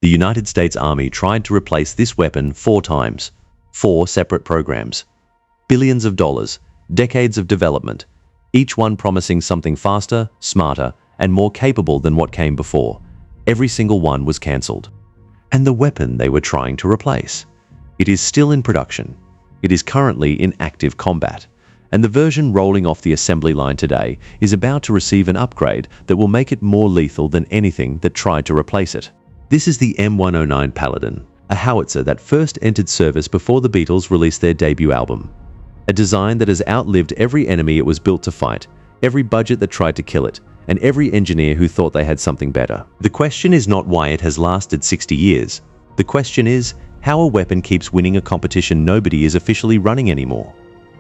The United States Army tried to replace this weapon 4 times. 4 separate programs. Billions of dollars, decades of development, each one promising something faster, smarter, and more capable than what came before. Every single one was cancelled. And the weapon they were trying to replace. It is still in production. It is currently in active combat. And the version rolling off the assembly line today is about to receive an upgrade that will make it more lethal than anything that tried to replace it. This is the M109 Paladin, a howitzer that first entered service before the Beatles released their debut album. A design that has outlived every enemy it was built to fight, every budget that tried to kill it, and every engineer who thought they had something better. The question is not why it has lasted 60 years. The question is how a weapon keeps winning a competition nobody is officially running anymore.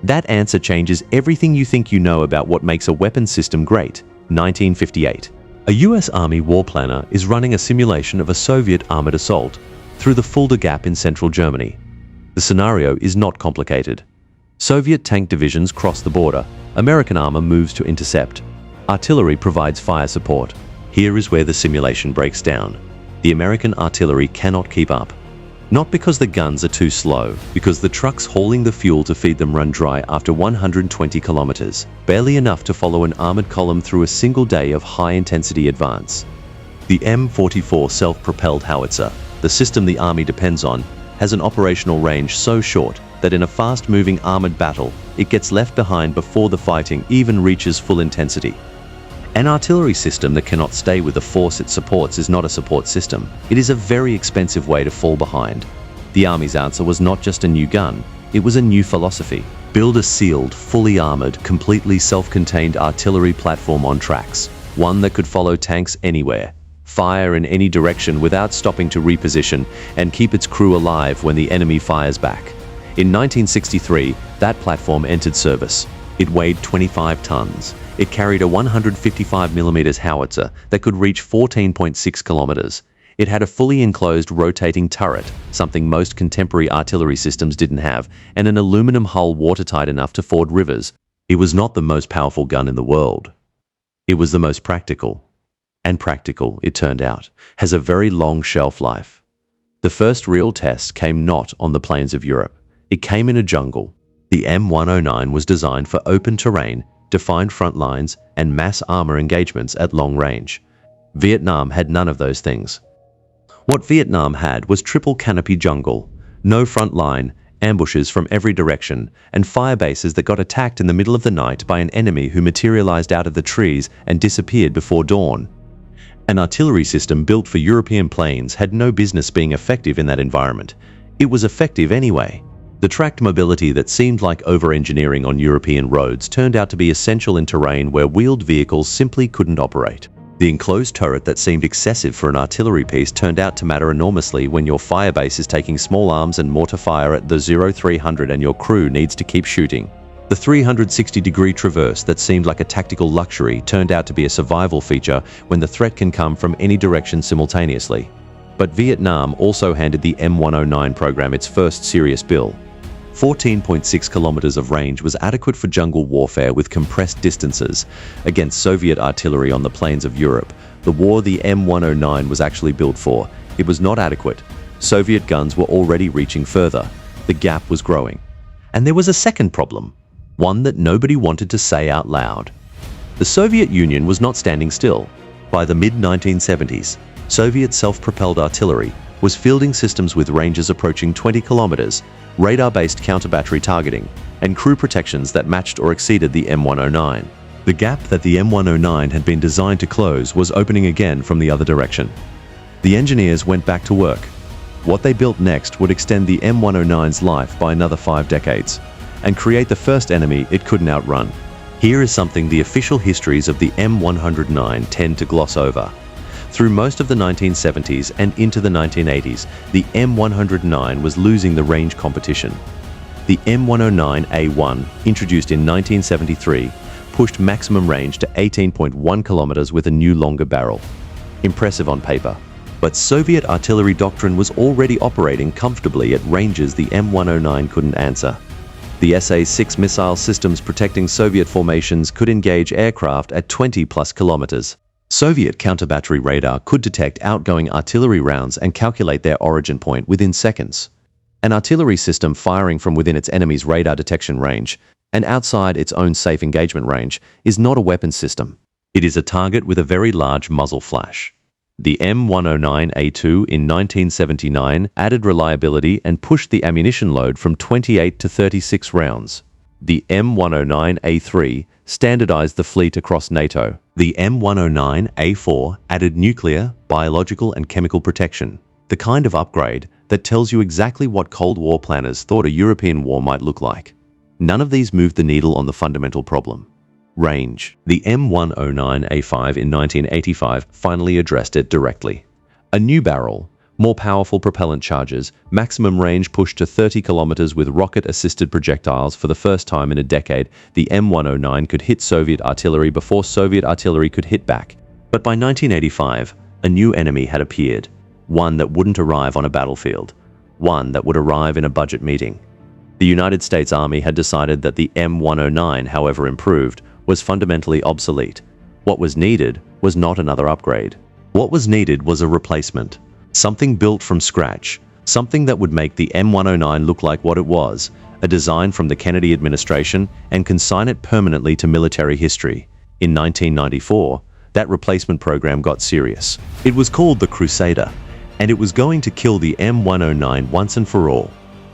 That answer changes everything you think you know about what makes a weapons system great. 1958. A US Army war planner is running a simulation of a Soviet armored assault through the Fulda Gap in central Germany. The scenario is not complicated. Soviet tank divisions cross the border. American armor moves to intercept. Artillery provides fire support. Here is where the simulation breaks down. The American artillery cannot keep up. Not because the guns are too slow, because the trucks hauling the fuel to feed them run dry after 120 kilometers, barely enough to follow an armored column through a single day of high-intensity advance. The M44 self-propelled howitzer, the system the Army depends on, has an operational range so short that in a fast-moving armored battle, it gets left behind before the fighting even reaches full intensity. An artillery system that cannot stay with the force it supports is not a support system. It is a very expensive way to fall behind. The Army's answer was not just a new gun, it was a new philosophy. Build a sealed, fully armored, completely self-contained artillery platform on tracks, one that could follow tanks anywhere, fire in any direction without stopping to reposition, and keep its crew alive when the enemy fires back. In 1963, that platform entered service. It weighed 25 tons. It carried a 155mm howitzer that could reach 14.6 kilometers. It had a fully enclosed rotating turret, something most contemporary artillery systems didn't have, and an aluminum hull watertight enough to ford rivers. It was not the most powerful gun in the world. It was the most practical. And practical, it turned out, has a very long shelf life. The first real test came not on the plains of Europe. It came in a jungle. The M109 was designed for open terrain, defined front lines, and mass armor engagements at long range. Vietnam had none of those things. What Vietnam had was triple canopy jungle, no front line, ambushes from every direction, and fire bases that got attacked in the middle of the night by an enemy who materialized out of the trees and disappeared before dawn. An artillery system built for European plains had no business being effective in that environment. It was effective anyway. The tracked mobility that seemed like over-engineering on European roads turned out to be essential in terrain where wheeled vehicles simply couldn't operate. The enclosed turret that seemed excessive for an artillery piece turned out to matter enormously when your firebase is taking small arms and mortar fire at the 0300 and your crew needs to keep shooting. The 360-degree traverse that seemed like a tactical luxury turned out to be a survival feature when the threat can come from any direction simultaneously. But Vietnam also handed the M109 program its first serious bill. 14.6 kilometers of range was adequate for jungle warfare with compressed distances. Against Soviet artillery on the plains of Europe, the war the M109 was actually built for, it was not adequate. Soviet guns were already reaching further. The gap was growing. And there was a second problem, one that nobody wanted to say out loud. The Soviet Union was not standing still. By the mid-1970s, Soviet self-propelled artillery was fielding systems with ranges approaching 20 kilometers, radar-based counter-battery targeting, and crew protections that matched or exceeded the M109. The gap that the M109 had been designed to close was opening again from the other direction. The engineers went back to work. What they built next would extend the M109's life by another 5 decades, and create the first enemy it couldn't outrun. Here is something the official histories of the M109 tend to gloss over. Through most of the 1970s and into the 1980s, the M109 was losing the range competition. The M109A1, introduced in 1973, pushed maximum range to 18.1 kilometers with a new longer barrel. Impressive on paper. But Soviet artillery doctrine was already operating comfortably at ranges the M109 couldn't answer. The SA-6 missile systems protecting Soviet formations could engage aircraft at 20+ kilometers. Soviet counter-battery radar could detect outgoing artillery rounds and calculate their origin point within seconds. An artillery system firing from within its enemy's radar detection range and outside its own safe engagement range is not a weapons system. It is a target with a very large muzzle flash. The M109A2 in 1979 added reliability and pushed the ammunition load from 28 to 36 rounds. The M109A3 standardized the fleet across NATO. The M109A4 added nuclear, biological, and chemical protection, the kind of upgrade that tells you exactly what Cold War planners thought a European war might look like. None of these moved the needle on the fundamental problem. Range. The M109A5 in 1985 finally addressed it directly. A new barrel, more powerful propellant charges, maximum range pushed to 30 kilometers with rocket-assisted projectiles. For the first time in a decade, the M109 could hit Soviet artillery before Soviet artillery could hit back. But by 1985, a new enemy had appeared. One that wouldn't arrive on a battlefield. One that would arrive in a budget meeting. The United States Army had decided that the M109, however improved, was fundamentally obsolete. What was needed was not another upgrade. What was needed was a replacement. Something built from scratch. Something that would make the M109 look like what it was, a design from the Kennedy administration, and consign it permanently to military history. In 1994, that replacement program got serious. It was called the Crusader, and it was going to kill the M109 once and for all.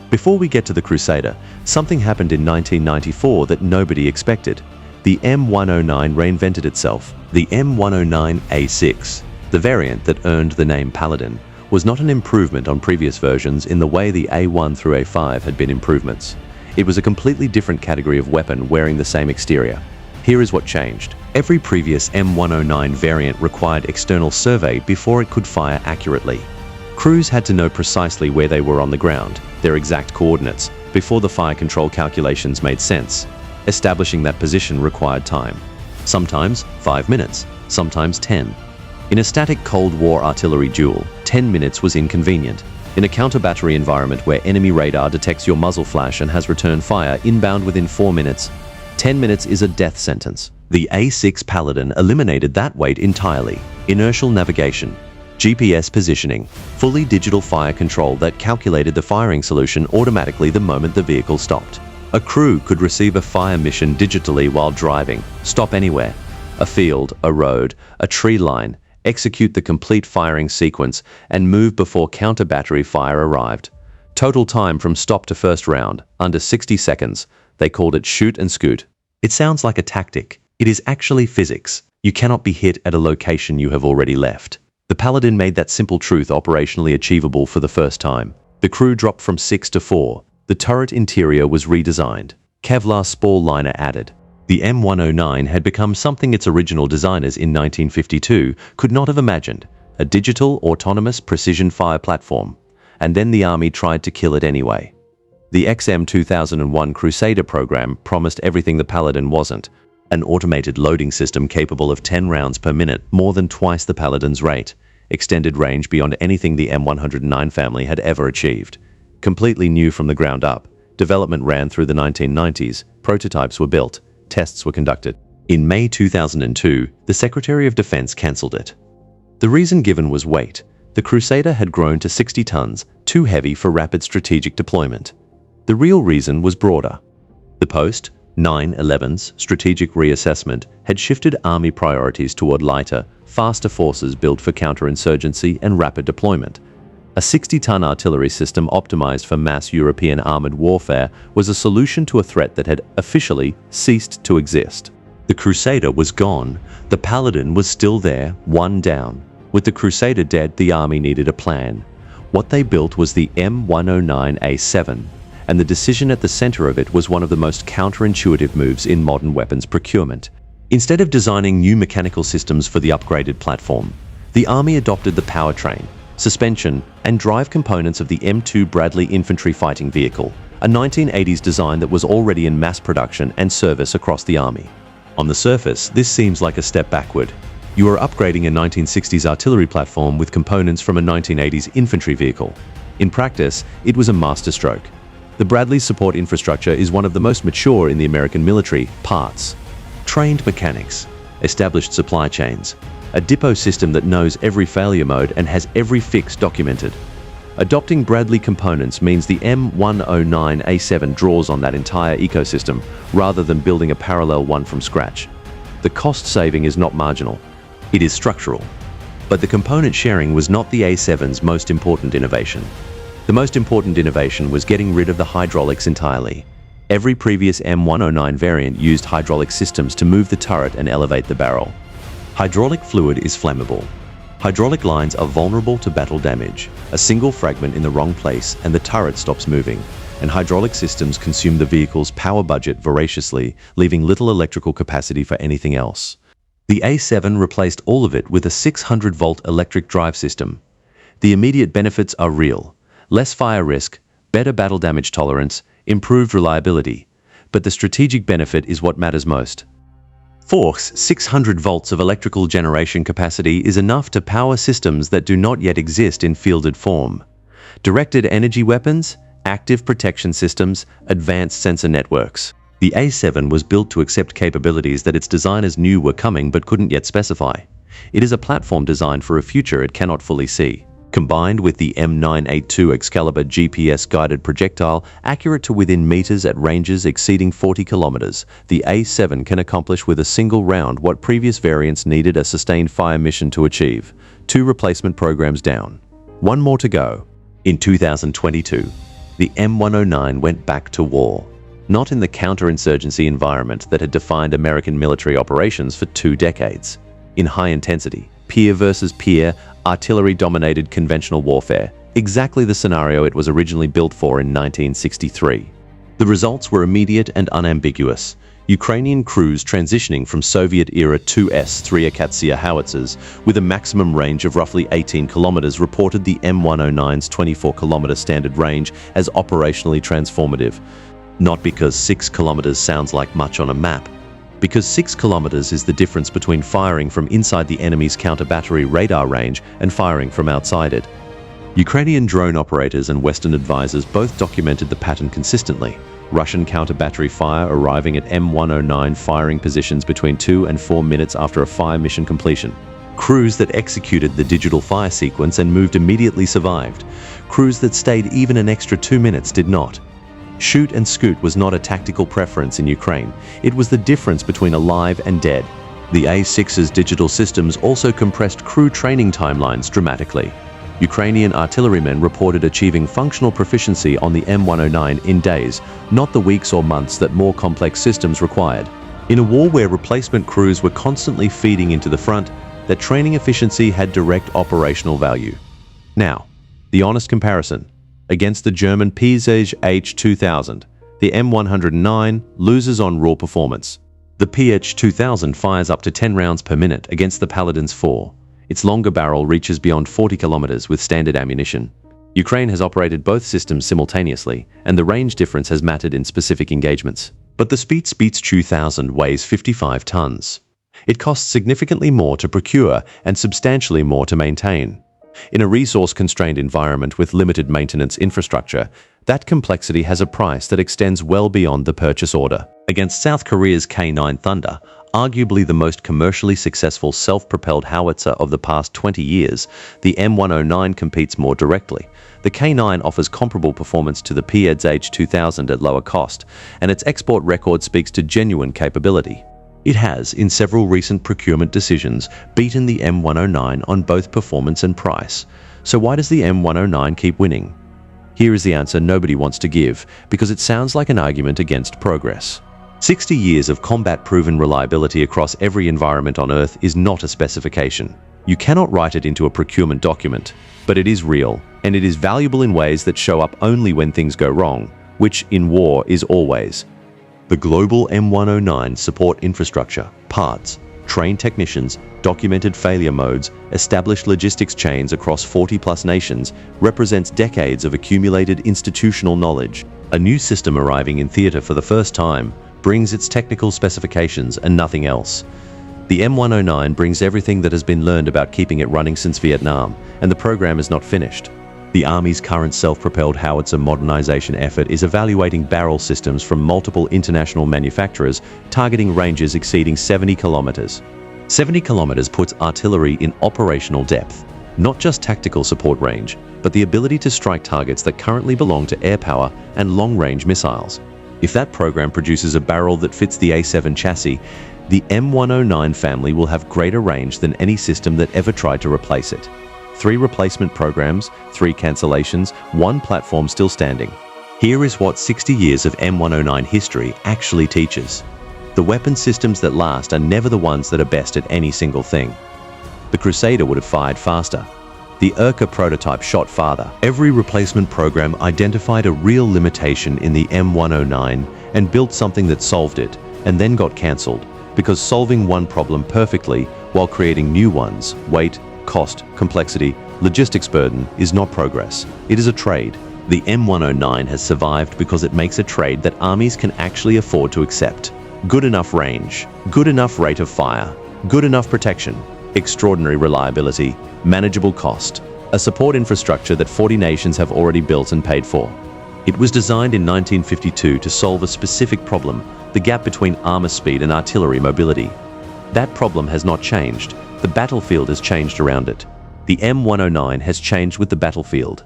Before we get to the Crusader, something happened in 1994 that nobody expected. The M109 reinvented itself. The M109A6, the variant that earned the name Paladin, was not an improvement on previous versions in the way the A1 through A5 had been improvements. It was a completely different category of weapon wearing the same exterior. Here is what changed. Every previous M109 variant required external survey before it could fire accurately. Crews had to know precisely where they were on the ground, their exact coordinates, before the fire control calculations made sense. Establishing that position required time. Sometimes 5 minutes, sometimes 10. In a static Cold War artillery duel, 10 minutes was inconvenient. In a counter-battery environment where enemy radar detects your muzzle flash and has return fire inbound within 4 minutes, 10 minutes is a death sentence. The A6 Paladin eliminated that wait entirely. Inertial navigation, GPS positioning, fully digital fire control that calculated the firing solution automatically the moment the vehicle stopped. A crew could receive a fire mission digitally while driving, stop anywhere, a field, a road, a tree line, execute the complete firing sequence, and move before counter-battery fire arrived. Total time from stop to first round, under 60 seconds. They called it shoot and scoot. It sounds like a tactic. It is actually physics. You cannot be hit at a location you have already left. The Paladin made that simple truth operationally achievable for the first time. The crew dropped from 6 to 4. The turret interior was redesigned. Kevlar spall liner added. The M109 had become something its original designers in 1952 could not have imagined, a digital, autonomous precision fire platform. And then the Army tried to kill it anyway. The XM 2001 Crusader program promised everything the Paladin wasn't. An automated loading system capable of 10 rounds per minute, more than twice the Paladin's rate. Extended range beyond anything the M109 family had ever achieved. Completely new from the ground up. Development ran through the 1990s. Prototypes were built. Tests were conducted. In May 2002, the Secretary of Defense cancelled it. The reason given was weight. The Crusader had grown to 60 tons, too heavy for rapid strategic deployment. The real reason was broader. The post 9/11's strategic reassessment had shifted Army priorities toward lighter, faster forces built for counterinsurgency and rapid deployment. A 60-ton artillery system optimized for mass European armored warfare was a solution to a threat that had officially ceased to exist. The Crusader was gone. The Paladin was still there, one down. With the Crusader dead, the Army needed a plan. What they built was the M109A7, and the decision at the center of it was one of the most counterintuitive moves in modern weapons procurement. Instead of designing new mechanical systems for the upgraded platform, the Army adopted the powertrain, suspension, and drive components of the M2 Bradley infantry fighting vehicle, a 1980s design that was already in mass production and service across the Army. On the surface, this seems like a step backward. You are upgrading a 1960s artillery platform with components from a 1980s infantry vehicle. In practice, it was a masterstroke. The Bradley's support infrastructure is one of the most mature in the American military. Parts, trained mechanics, established supply chains, a depot system that knows every failure mode and has every fix documented. Adopting Bradley components means the M109A7 draws on that entire ecosystem rather than building a parallel one from scratch. The cost saving is not marginal, it is structural. But the component sharing was not the A7's most important innovation. The most important innovation was getting rid of the hydraulics entirely. Every previous M109 variant used hydraulic systems to move the turret and elevate the barrel. Hydraulic fluid is flammable. Hydraulic lines are vulnerable to battle damage. A single fragment in the wrong place and the turret stops moving, and hydraulic systems consume the vehicle's power budget voraciously, leaving little electrical capacity for anything else. The A7 replaced all of it with a 600-volt electric drive system. The immediate benefits are real. Less fire risk, better battle damage tolerance, improved reliability. But the strategic benefit is what matters most. Force 600 volts of electrical generation capacity is enough to power systems that do not yet exist in fielded form. Directed energy weapons, active protection systems, advanced sensor networks. The A7 was built to accept capabilities that its designers knew were coming but couldn't yet specify. It is a platform designed for a future it cannot fully see. Combined with the M982 Excalibur GPS-guided projectile, accurate to within meters at ranges exceeding 40 kilometers, the A7 can accomplish with a single round what previous variants needed a sustained fire mission to achieve. 2 replacement programs down. 1 more to go. In 2022, the M109 went back to war. Not in the counterinsurgency environment that had defined American military operations for 2 decades. In high intensity, peer versus peer, artillery-dominated conventional warfare, exactly the scenario it was originally built for in 1963. The results were immediate and unambiguous. Ukrainian crews transitioning from Soviet-era 2S-3 Akatsiya howitzers with a maximum range of roughly 18 kilometers reported the M109's 24-kilometer standard range as operationally transformative. Not because 6 kilometers sounds like much on a map, because 6 kilometers is the difference between firing from inside the enemy's counter-battery radar range and firing from outside it. Ukrainian drone operators and Western advisors both documented the pattern consistently. Russian counter-battery fire arriving at M109 firing positions between 2 and 4 minutes after a fire mission completion. Crews that executed the digital fire sequence and moved immediately survived. Crews that stayed even an extra 2 minutes did not. Shoot and scoot was not a tactical preference in Ukraine. It was the difference between alive and dead. The A6's digital systems also compressed crew training timelines dramatically. Ukrainian artillerymen reported achieving functional proficiency on the M109 in days, not the weeks or months that more complex systems required. In a war where replacement crews were constantly feeding into the front, that training efficiency had direct operational value. Now, the honest comparison. Against the German PH-2000, the M109 loses on raw performance. The PH-2000 fires up to 10 rounds per minute against the Paladin's 4. Its longer barrel reaches beyond 40 kilometers with standard ammunition. Ukraine has operated both systems simultaneously, and the range difference has mattered in specific engagements. But the Speech 2000 weighs 55 tons. It costs significantly more to procure and substantially more to maintain. In a resource-constrained environment with limited maintenance infrastructure, that complexity has a price that extends well beyond the purchase order. Against South Korea's K9 Thunder, arguably the most commercially successful self-propelled howitzer of the past 20 years, the M109 competes more directly. The K9 offers comparable performance to the PH-2000 at lower cost, and its export record speaks to genuine capability. It has, in several recent procurement decisions, beaten the M109 on both performance and price. So why does the M109 keep winning? Here is the answer nobody wants to give, because it sounds like an argument against progress. 60 years of combat-proven reliability across every environment on Earth is not a specification. You cannot write it into a procurement document, but it is real, and it is valuable in ways that show up only when things go wrong, which in war is always. The global M109 support infrastructure, parts, trained technicians, documented failure modes, established logistics chains across 40+ nations represents decades of accumulated institutional knowledge. A new system arriving in theater for the first time brings its technical specifications and nothing else. The M109 brings everything that has been learned about keeping it running since Vietnam, and the program is not finished. The Army's current self-propelled howitzer modernization effort is evaluating barrel systems from multiple international manufacturers targeting ranges exceeding 70 kilometers. 70 kilometers puts artillery in operational depth, not just tactical support range, but the ability to strike targets that currently belong to air power and long-range missiles. If that program produces a barrel that fits the A7 chassis, the M109 family will have greater range than any system that ever tried to replace it. 3 replacement programs, 3 cancellations, 1 platform still standing. Here is what 60 years of M109 history actually teaches. The weapon systems that last are never the ones that are best at any single thing. The Crusader would have fired faster. The Urka prototype shot farther. Every replacement program identified a real limitation in the M109 and built something that solved it, and then got cancelled, because solving one problem perfectly while creating new ones, weight, cost, complexity, logistics burden, is not progress. It is a trade. The M109 has survived because it makes a trade that armies can actually afford to accept. Good enough range, good enough rate of fire, good enough protection, extraordinary reliability, manageable cost, a support infrastructure that 40 nations have already built and paid for. It was designed in 1952 to solve a specific problem, the gap between armor speed and artillery mobility. That problem has not changed. The battlefield has changed around it. The M109 has changed with the battlefield.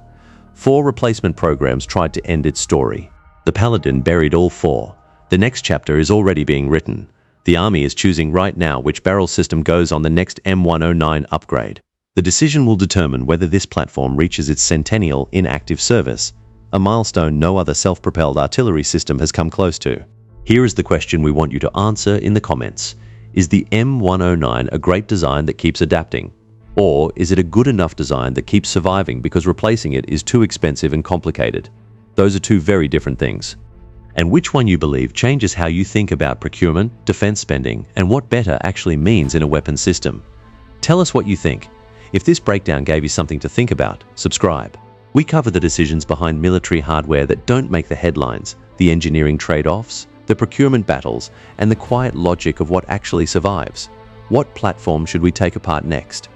4 replacement programs tried to end its story. The Paladin buried all 4. The next chapter is already being written. The Army is choosing right now which barrel system goes on the next M109 upgrade. The decision will determine whether this platform reaches its centennial in active service, a milestone no other self-propelled artillery system has come close to. Here is the question we want you to answer in the comments. Is the M109 a great design that keeps adapting? Or is it a good enough design that keeps surviving because replacing it is too expensive and complicated? Those are 2 very different things. And which one you believe changes how you think about procurement, defense spending, and what better actually means in a weapon system? Tell us what you think. If this breakdown gave you something to think about, subscribe. We cover the decisions behind military hardware that don't make the headlines, the engineering trade-offs, the procurement battles, and the quiet logic of what actually survives. What platform should we take apart next?